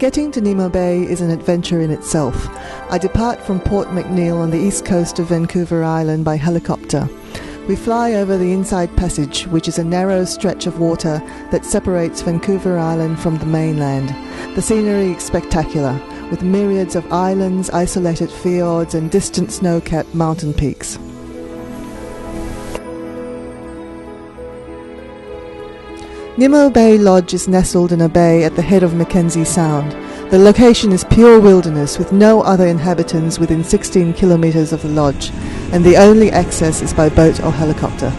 Getting to Nimmo Bay is an adventure in itself. I depart from Port McNeill on the east coast of Vancouver Island by helicopter. We fly over the Inside Passage, which is a narrow stretch of water that separates Vancouver Island from the mainland. The scenery is spectacular, with myriads of islands, isolated fjords and distant snow-capped mountain peaks. Nimmo Bay Lodge is nestled in a bay at the head of Mackenzie Sound. The location is pure wilderness with no other inhabitants within 16 kilometers of the lodge, and the only access is by boat or helicopter.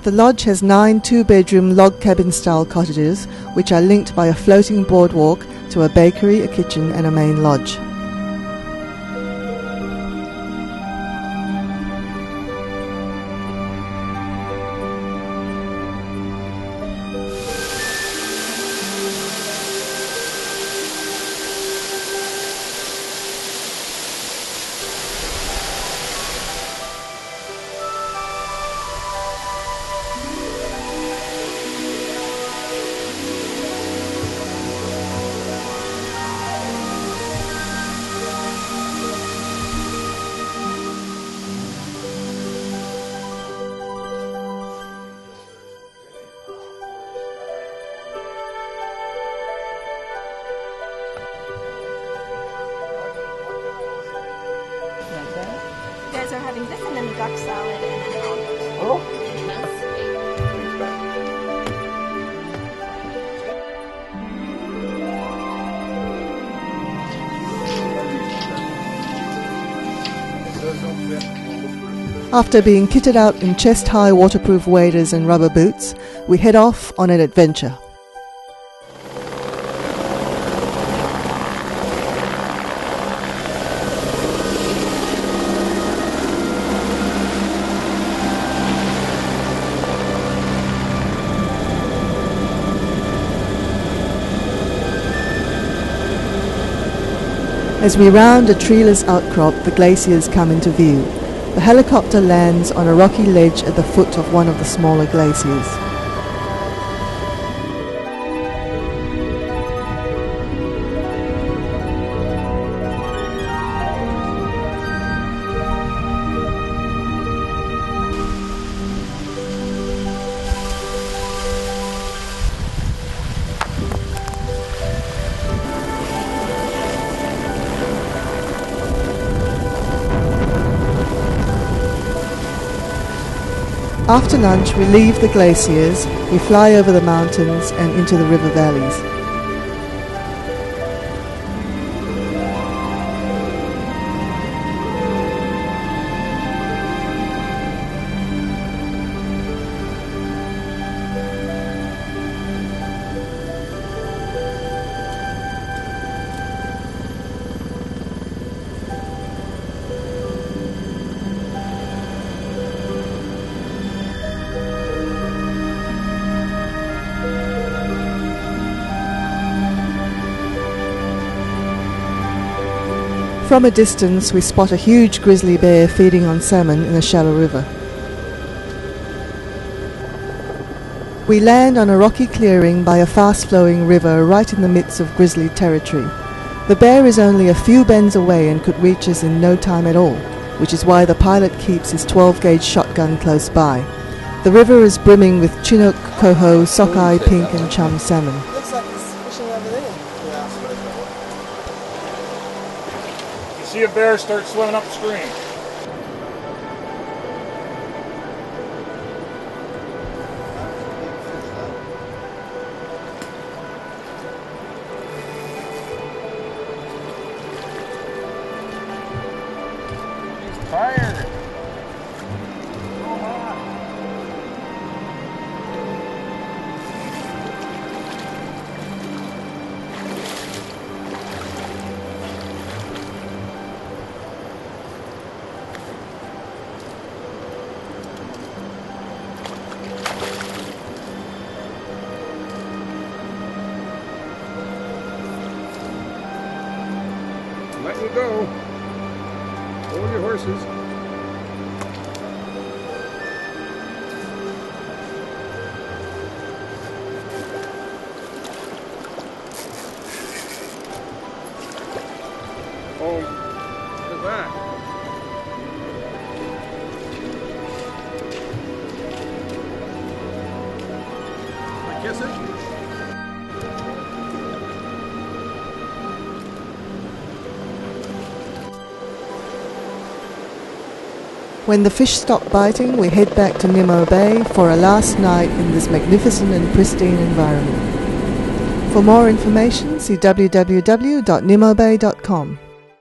The lodge has 9 two-bedroom log cabin-style cottages, which are linked by a floating boardwalk to a bakery, a kitchen and a main lodge. You guys are having this and then the duck salad and then all After being kitted out in chest-high waterproof waders and rubber boots, we head off on an adventure. As we round a treeless outcrop, the glaciers come into view. The helicopter lands on a rocky ledge at the foot of one of the smaller glaciers. After lunch, we leave the glaciers, we fly over the mountains and into the river valleys. From a distance, we spot a huge grizzly bear feeding on salmon in a shallow river. We land on a rocky clearing by a fast-flowing river right in the midst of grizzly territory. The bear is only a few bends away and could reach us in no time at all, which is why the pilot keeps his 12-gauge shotgun close by. The river is brimming with Chinook, coho, sockeye, pink and chum salmon. Looks like it's fishing over there. See a bear start swimming upstream. He's tired. to go. Hold your horses. Oh, look at that. Kiss it. When the fish stop biting, we head back to Nimmo Bay for a last night in this magnificent and pristine environment. For more information, see www.nimmobay.com.